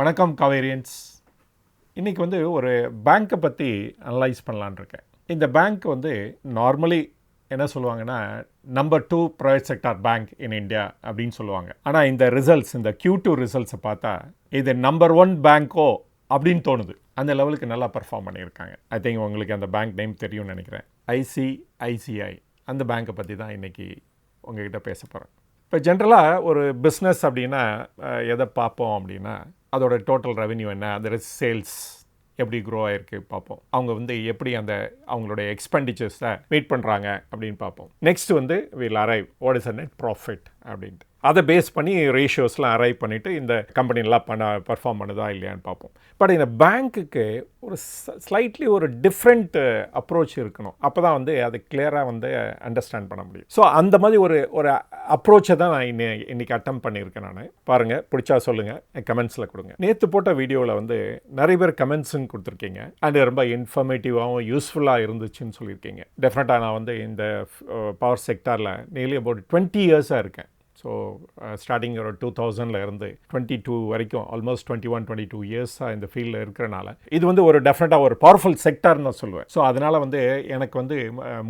வணக்கம் காவேரியன்ஸ். இன்றைக்கி ஒரு பேங்க்கை பற்றி அனலைஸ் பண்ணலான் இருக்கேன். இந்த பேங்க் நார்மலி என்ன சொல்லுவாங்கன்னா number 2 private sector bank in India அப்படின்னு சொல்லுவாங்க. ஆனால் இந்த ரிசல்ட்ஸ், இந்த Q2 ரிசல்ட்ஸை பார்த்தா இது நம்பர் 1 பேங்க்கோ அப்படின்னு தோணுது. அந்த லெவலுக்கு நல்லா பர்ஃபார்ம் பண்ணியிருக்காங்க. ஐ திங்க் உங்களுக்கு அந்த பேங்க் நேம் தெரியும்னு நினைக்கிறேன். ICICI அந்த பேங்க்கை பற்றி தான் இன்றைக்கி உங்ககிட்ட பேச போகிறேன். இப்போ ஜென்ரலாக ஒரு பிஸ்னஸ் அப்படின்னா எதை பார்ப்போம் அப்படின்னா அதோட டோட்டல் ரெவென்யூ என்ன, அதோட சேல்ஸ் எப்படி க்ரோ ஆகிருக்கு பார்ப்போம். அவங்க எப்படி அந்த அவங்களுடைய எக்ஸ்பெண்டிச்சர்ஸை மீட் பண்ணுறாங்க அப்படின்னு பார்ப்போம். Next will arrive what is a net profit அப்படின்ட்டு அதை பேஸ் பண்ணி ரேஷியோஸ்லாம் அரைவ் பண்ணிவிட்டு இந்த கம்பெனிலாம் பர்ஃபார்ம் பண்ணுதா இல்லையான்னு பார்ப்போம். பட் இந்த பேங்க்குக்கு ஒரு ஸ்லைட்லி ஒரு டிஃப்ரெண்ட் அப்ரோச் இருக்கணும். அப்போ தான் அதை கிளியராக அண்டர்ஸ்டாண்ட் பண்ண முடியும். ஸோ அந்த மாதிரி ஒரு அப்ரோச்சை தான் நான் இன்றைக்கி அட்டம் பண்ணியிருக்கேன். நான் பாருங்கள், பிடிச்சா சொல்லுங்கள், கமெண்ட்ஸில் கொடுங்க. நேற்று போட்ட வீடியோவில் நிறைய பேர் கமெண்ட்ஸுன்னு கொடுத்துருக்கீங்க. அண்ட் ரொம்ப இன்ஃபர்மேட்டிவாகவும் யூஸ்ஃபுல்லாக இருந்துச்சுன்னு சொல்லியிருக்கீங்க. டெஃபினட்டாக நான் இந்த பவர் செக்டாரில் நியர்லி அபவுட் 20 இயர்ஸாக இருக்கேன். ஸோ ஸ்டார்டிங் ஒரு 2000 இருந்து 22 வரைக்கும் ஆல்மோஸ்ட் 21-22 இயர்ஸாக இந்த ஃபீல்டில் இருக்கிறனால இது ஒரு டெஃபினட்டாக ஒரு பவர்ஃபுல் செக்டார்னு நான் சொல்லுவேன். ஸோ அதனால் எனக்கு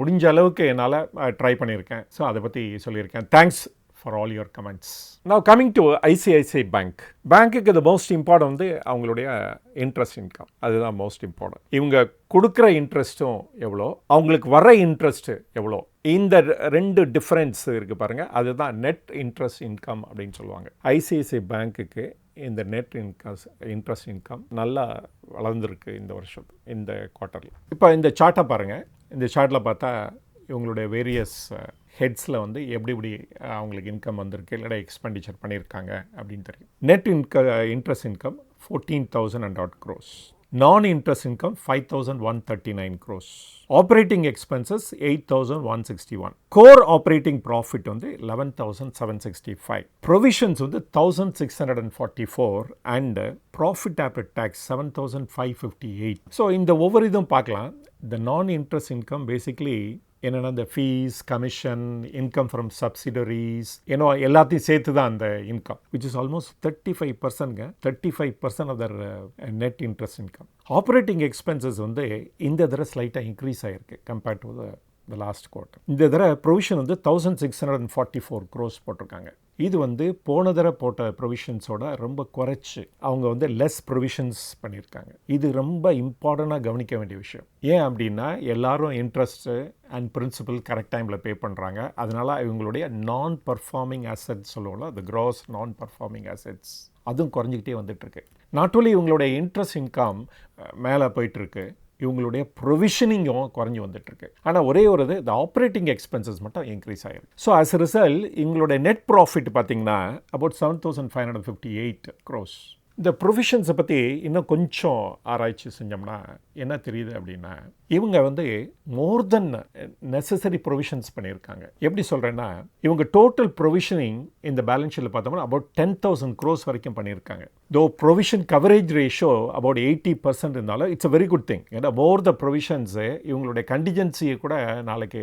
முடிஞ்ச அளவுக்கு என்னால் ட்ரை பண்ணியிருக்கேன். ஸோ அதை பற்றி சொல்லியிருக்கேன். Thanks for all your comments. Now coming to ICICI Bank. பேங்க்குக்கு the most important அவங்களுடைய இன்ட்ரெஸ்ட் இன்கம். அதுதான் மோஸ்ட் இம்பார்ட்டன்ட். இவங்க கொடுக்குற இன்ட்ரெஸ்ட்டும் எவ்வளோ, அவங்களுக்கு வர இன்ட்ரெஸ்ட்டு எவ்வளோ, இந்த ரெண்டு டிஃப்ரென்ஸ் இருக்குது பாருங்கள். அதுதான் நெட் இன்ட்ரெஸ்ட் இன்கம் அப்படின்னு சொல்லுவாங்க. ICICI பேங்க்குக்கு இந்த நெட் இன்ட்ரெஸ்ட் இன்கம் நல்லா வளர்ந்துருக்கு இந்த வருஷம், இந்த குவார்ட்டரில். இப்போ இந்த சார்ட்டை பாருங்கள். இந்த சார்ட்டில் பார்த்தா இவங்களுடைய வேரியஸ் ஹெட்ஸில் எப்படி அவங்களுக்கு இன்கம் வந்திருக்கு, இல்லைனா எக்ஸ்பெண்டிச்சர் பண்ணியிருக்காங்க அப்படின்னு தெரியும். Net interest income 14,000 crores. Non-interest income 5,139 crores. Operating expenses 8,161. Core operating profit 11,765. Provisions 1,644 and profit after tax 7,558. So இந்த ஒவ்வொரு இதுவும் பார்க்கலாம். The non-interest income basically என்னென்னா இந்த fees, commission, income from subsidiaries, எல்லாத்தையும் சேர்த்து தான் அந்த income, which is almost 35%. 35% of the net interest income. Operating expenses இந்த தடவை ஸ்லைட்டாக இன்க்ரீஸ் ஆகிருக்கு compared to the last quarter. இந்த தடவை ப்ரொவிஷன் 1,644 crores போட்டிருக்காங்க. இது போன தடவை போட்ட ப்ரொவிஷன்ஸோட ரொம்ப குறைச்சி அவங்க லெஸ் ப்ரொவிஷன்ஸ் பண்ணியிருக்காங்க. இது ரொம்ப இம்பார்ட்டண்ட்டாக கவனிக்க வேண்டிய விஷயம். ஏன் அப்படின்னா எல்லாரும் இன்ட்ரெஸ்ட்டு அண்ட் பிரின்சிபல் கரெக்ட் டைமில் பே பண்ணுறாங்க. அதனால் இவங்களுடைய நான் பர்ஃபார்மிங் அசெட்ஸ் சொல்லுவோம்ல, அது க்ராஸ் நான் பர்ஃபார்மிங் அசெட்ஸ், அதுவும் குறைஞ்சிக்கிட்டே வந்துட்டுருக்கு. நாட் ஓன்லி இவங்களுடைய இன்ட்ரெஸ்ட் இன்கம் மேலே போயிட்டுருக்கு, இவங்களுடைய ப்ரொவிஷனிங்கும் குறைஞ்சி வந்துட்டுருக்கு. ஆனால் ஒரே ஒரு இந்த ஆப்ரேட்டிங் எக்ஸ்பென்சஸ் மட்டும் இன்க்ரீஸ் ஆகிருக்கு. ஸோ ஆஸ் எ ரிசல்ட் இவங்களுடைய நெட் ப்ராஃபிட் பார்த்தீங்கன்னா அபவுட் 7,558 crores. இந்த ப்ரொவிஷன்ஸை பற்றி இன்னும் கொஞ்சம் ஆராய்ச்சி செஞ்சோம்னா என்ன தெரியுது அப்படின்னா இவங்க மோர் தென் நெசசரி ப்ரொவிஷன்ஸ் பண்ணியிருக்காங்க. எப்படி சொல்கிறேன்னா இவங்க டோட்டல் ப்ரொவிஷனிங் இந்த பேலன்ஸ் ஷீட்டில் பார்த்தோம்னா அபவுட் 10,000 crores வரைக்கும் பண்ணியிருக்காங்க. தோ ப்ரொவிஷன் கவரேஜ் ரேஷியோ அபவுட் 80% இருந்தாலும் it's a very good thing. ஏன்னா மோர் த ப்ரொவிஷன்ஸு இவங்களுடைய கண்டிஜென்சியை கூட நாளைக்கு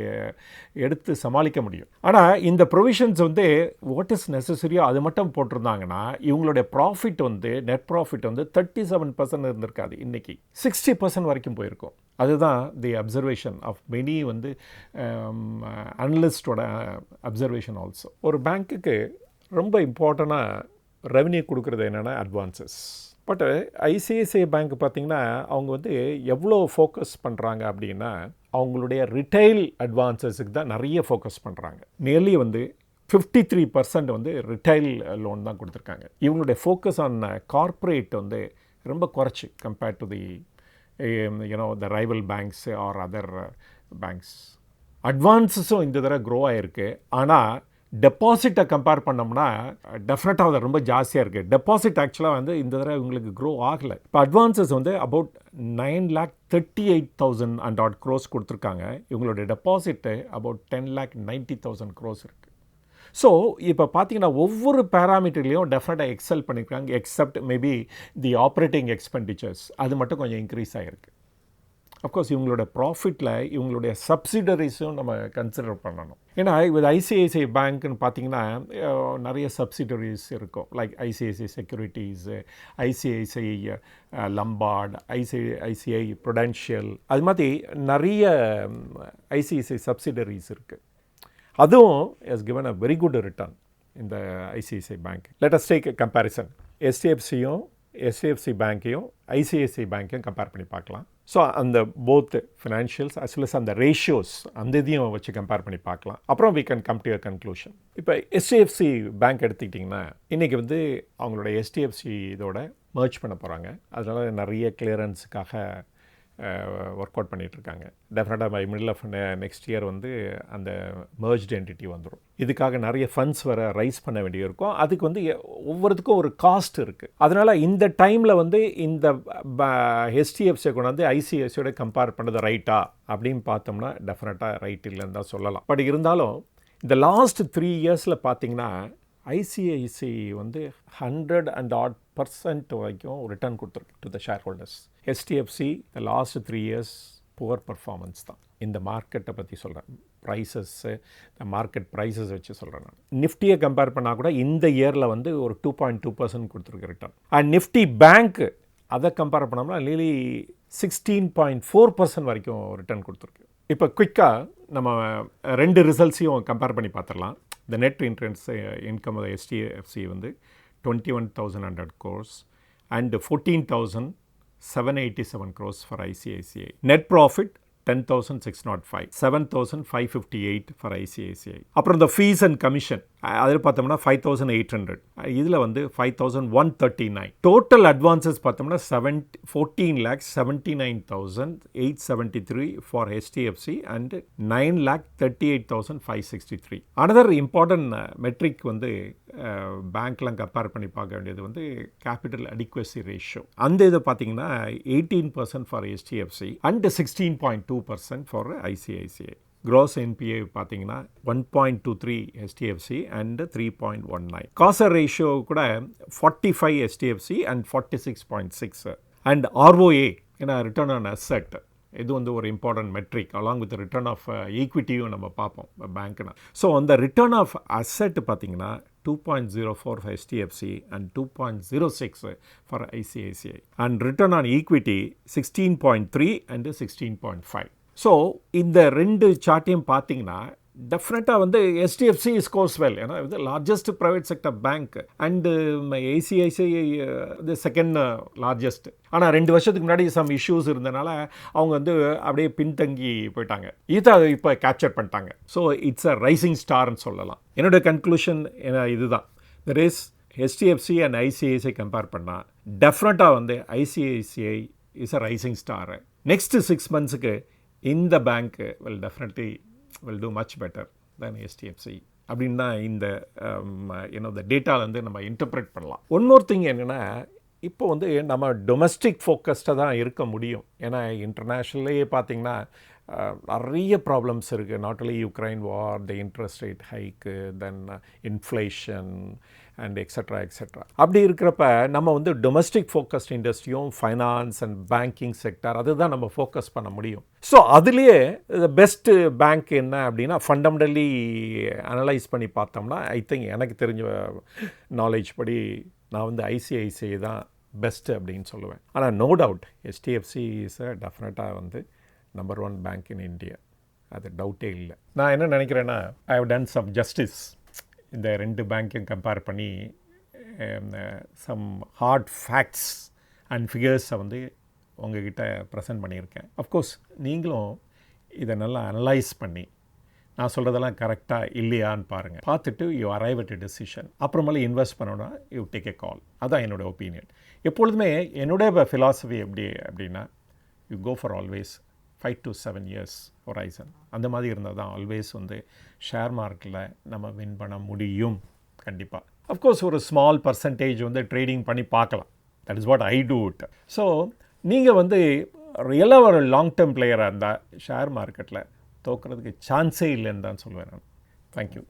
எடுத்து சமாளிக்க முடியும். ஆனால் இந்த ப்ரொவிஷன்ஸ் வாட் இஸ் நெசசரியோ அது மட்டும் போட்டிருந்தாங்கன்னா இவங்களுடைய ப்ராஃபிட் நெட் ப்ராஃபிட் 37% இருந்திருக்காது, இன்றைக்கி 60% வரைக்கும் போயிருக்கும். அதுதான் தி அப்சர்வேஷன் ஆஃப் மெனி அனலிஸ்டோட அப்சர்வேஷன் ஆல்சோ. ஒரு பேங்க்குக்கு ரொம்ப இம்பார்ட்டண்ட்டாக ரெவன்யூ கொடுக்குறது என்னென்னா அட்வான்சஸ். பட் ஐசிஐசிஐ பேங்க் பார்த்திங்கன்னா அவங்க எவ்வளோ ஃபோக்கஸ் பண்ணுறாங்க அப்படின்னா அவங்களுடைய ரிட்டைல் அட்வான்சஸுக்கு தான் நிறைய ஃபோக்கஸ் பண்ணுறாங்க. நியர்லி 53% ரிட்டைல் லோன் தான் கொடுத்துருக்காங்க. இவங்களுடைய ஃபோக்கஸ் ஆன் கார்ப்பரேட் ரொம்ப குறைச்சி compared to the the rival banks or other banks. அட்வான்ஸஸும் இந்த தடவை க்ரோ ஆகிருக்கு. ஆனால் டெபாசிட்டை கம்பேர் பண்ணோம்னா டெஃபினட்டாக அது ரொம்ப ஜாஸ்தியாக இருக்குது. டெபாசிட் ஆக்சுவலாக இந்த தடவை இவங்களுக்கு க்ரோ ஆகலை. இப்போ அட்வான்ஸஸ் அபவுட் 9,38,000 crores கொடுத்துருக்காங்க. இவங்களுடைய டெபாசிட்டு அபவுட் 10,90,000 crores இருக்குது. ஸோ இப்போ பார்த்தீங்கன்னா ஒவ்வொரு பேராமீட்டர்லேயும் டெஃபினட்டாக எக்ஸல் பண்ணியிருக்காங்க, எக்ஸப்ட் மேபி தி ஆப்ரேட்டிங் எக்ஸ்பெண்டிச்சர்ஸ், அது மட்டும் கொஞ்சம் இன்க்ரீஸ் ஆகிருக்கு. அஃப்கோர்ஸ் இவங்களோட ப்ராஃபிட்டில் இவங்களுடைய சப்சிடரிஸும் நம்ம கன்சிடர் பண்ணணும். ஏன்னா இது ஐசிஐசிஐ பேங்க்னு பார்த்தீங்கன்னா நிறைய சப்சிடரிஸ் இருக்கும். Like ICICI securities, ICICI Lombard, ICICI Prudential, அது மாதிரி நிறைய ஐசிஐசிஐ சப்சிடரிஸ் இருக்குது. அதுவும் has given a very good return இந்த ICICI bank. Let us take a comparison. HDFC பேங்க்கையும் ஐசிஐசிஐ பேங்க்கையும் கம்பேர் பண்ணி பார்க்கலாம். ஸோ அந்த both financials as well as அந்த ரேஷியோஸ் அந்த இதையும் வச்சு கம்பேர் பண்ணி பார்க்கலாம். அப்புறம் we can come to a conclusion. இப்போ HDFC பேங்க் எடுத்துக்கிட்டிங்கன்னா இன்றைக்கி வந்து அவங்களோட HDFC இதோட மர்ஜ் பண்ண போகிறாங்க. அதனால் நிறைய கிளியரன்ஸுக்காக ஒர்க் அவுட் பண்ணிகிட்ருக்காங்க. டெஃபினட்டாக by middle of next year வந்து அந்த மர்ஜ்டு என்டிட்டி வந்துடும். இதுக்காக நிறைய ஃபண்ட்ஸ் வர ரைஸ் பண்ண வேண்டிய இருக்கும். அதுக்கு வந்து ஒவ்வொருத்துக்கும் ஒரு காஸ்ட் இருக்குது. அதனால் இந்த டைமில் வந்து இந்த HDFCயை கொண்டாந்து ஐசிஐசியோட கம்பேர் பண்ணுறது ரைட்டா அப்படின்னு பார்த்தோம்னா டெஃபினட்டாக ரைட் இல்லைன்னு தான் சொல்லலாம். பட் இருந்தாலும் இந்த லாஸ்ட் 3 இயர்ஸில் பார்த்தீங்கன்னா ஐசிஐசி வந்து 100% வரைக்கும் ரிட்டர்ன் கொடுத்துருக்கு to the share holders. HDFC the last 3 years poor performance தான். இந்த மார்க்கெட்டை பற்றி சொல்கிறேன், ப்ரைஸஸ்ஸு, மார்க்கெட் ப்ரைஸஸ் வச்சு சொல்கிறேன். நான் நிஃப்டியை கம்பேர் பண்ணால் கூட இந்த இயரில் வந்து ஒரு 2.2% கொடுத்துருக்கு ரிட்டர்ன். அண்ட் நிஃப்டி பேங்க்கு அதை கம்பேர் பண்ணோம்னா நியர்லி 16.4% வரைக்கும் ரிட்டர்ன் கொடுத்துருக்கு. இப்போ குயிக்காக நம்ம 2 ரிசல்ட்ஸையும் கம்பேர் பண்ணி பார்த்துடலாம். The net interest income of the HDFC வந்து 21,100 crores and 14,787 crores for ICICI. Net profit 10,605, 7,558 for ICICI. அப்புறம் இந்த ஃபீஸ் அண்ட் கமிஷன் அதில் பார்த்தோம்னா 5,800, இதில் வந்து 5,139. டோட்டல் அட்வான்சஸ் பார்த்தோம்னா 14,79,873 for HDFC and 9,38,563. Another important metric வந்து பேங்க்லாம் கம்பேர் பண்ணி பார்க்க வேண்டியது வந்து கேபிட்டல் அடிக்வசி ரேஷியோ. அந்த இதை பார்த்தீங்கன்னா 18% for HDFC and 16.2% for ICICI. Gross NPA பார்த்தீங்கன்னா 1.23 HDFC and 3.19. காசர் ரேஷியோ கூட 45 HDFC and 46.6. அண்ட் ROA ஏன்னா ரிட்டர்ன் ஆன் அசெட் இது வந்து ஒரு important metric along with return of ஈக்விட்டியும் நம்ம பார்ப்போம் பேங்க்னா. ஸோ அந்த ரிட்டர்ன் ஆஃப் அசெட் பார்த்தீங்கன்னா 2.04 for HDFC and 2.06 for ICICI. And return on equity 16.3 and 16.5. So இந்த 2 சார்ட்டையும் பார்த்தீங்கன்னா டெஃபினட்டாக வந்து HDFC ஸ்கோர்ஸ் வெல். ஏன்னா இது largest private sector bank and ICICI இது செகண்ட் லார்ஜஸ்ட். ஆனால் 2 வருஷத்துக்கு முன்னாடி சம் இஷ்யூஸ் இருந்தனால அவங்க வந்து அப்படியே பின்தங்கி போயிட்டாங்க. இதை இப்போ கேப்சர் பண்ணிட்டாங்க. ஸோ இட்ஸ் அ ரைசிங் ஸ்டார்னு சொல்லலாம். என்னோட கன்க்ளூஷன் இதுதான். There is HDFC and ICICI compare பண்ணால் டெஃபினட்டாக வந்து ICICI is a rising star. Next 6 மந்த்ஸுக்கு இந்த bank will definitely will do much better than HDFC அப்படின்னு தான் இந்த இந்த டேட்டாலேருந்து நம்ம இன்டர்பிரேட் பண்ணலாம். ஒன் மோர் திங் என்னென்னா இப்போ வந்து நம்ம டொமஸ்டிக் ஃபோக்கஸ்டாக தான் இருக்க முடியும். ஏன்னா இன்டர்நேஷ்னல்லே பார்த்திங்கன்னா நிறைய ப்ராப்ளம்ஸ் இருக்குது. Not only Ukraine war, the interest rate hike, then inflation and extra extra. அப்படி இருக்கிறப்ப நம்ம வந்து டொமஸ்டிக் ஃபோக்கஸ்ட் இண்டஸ்ட்ரியும் ஃபைனான்ஸ் அண்ட் பேங்கிங் செக்டர் அதுதான் நம்ம ஃபோக்கஸ் பண்ண முடியும். ஸோ அதுலேயே பெஸ்ட்டு பேங்க் என்ன அப்படின்னா ஃபண்டமெண்டலி அனலைஸ் பண்ணி பார்த்தோம்னா ஐ திங்க் எனக்கு தெரிஞ்ச நாலேஜ் படி நான் வந்து ICICI தான் பெஸ்ட்டு அப்படின்னு சொல்லுவேன். ஆனால் நோ டவுட் HDFC இஸ் டெஃபினட்டாக வந்து நம்பர் 1 பேங்க் இன் இந்தியா, அது டவுட்டே இல்லை. நான் என்ன நினைக்கிறேன்னா I have done some justice இந்த 2 பேங்க்கையும் கம்பேர் பண்ணி சம் ஹார்ட் ஃபேக்ட்ஸ் அண்ட் ஃபிகர்ஸை வந்து உங்ககிட்ட ப்ரெசென்ட் பண்ணியிருக்கேன். அஃப்கோர்ஸ் நீங்களும் இதை நல்லா அனலைஸ் பண்ணி நான் சொல்கிறதெல்லாம் கரெக்டாக இல்லையான்னு பாருங்கள். பார்த்துட்டு you arrive at a decision. அப்புறமேல இன்வெஸ்ட் பண்ணணும்னா யூ டேக் எ கால். அதுதான் என்னோடய ஒப்பீனியன். எப்பொழுதுமே என்னுடைய ஃபிலாசபி எப்படி அப்படின்னா you go for always 5 to 7 years horizon. அந்த மாதிரி இருந்தால் தான் ஆல்வேஸ் வந்து ஷேர் மார்க்கெட்டில் நம்ம வின் பண்ண முடியும் கண்டிப்பாக. அஃப்கோர்ஸ் ஒரு ஸ்மால் பர்சன்டேஜ் வந்து ட்ரேடிங் பண்ணி பார்க்கலாம். That is what I do it. So நீங்கள் வந்து ரியலாக ஒரு லாங் டேர்ம் பிளேயராக இருந்தால் ஷேர் மார்க்கெட்டில் தோக்கிறதுக்கு சான்ஸே இல்லைன்னு தான் சொல்லுவேன் நான். தேங்க்யூ.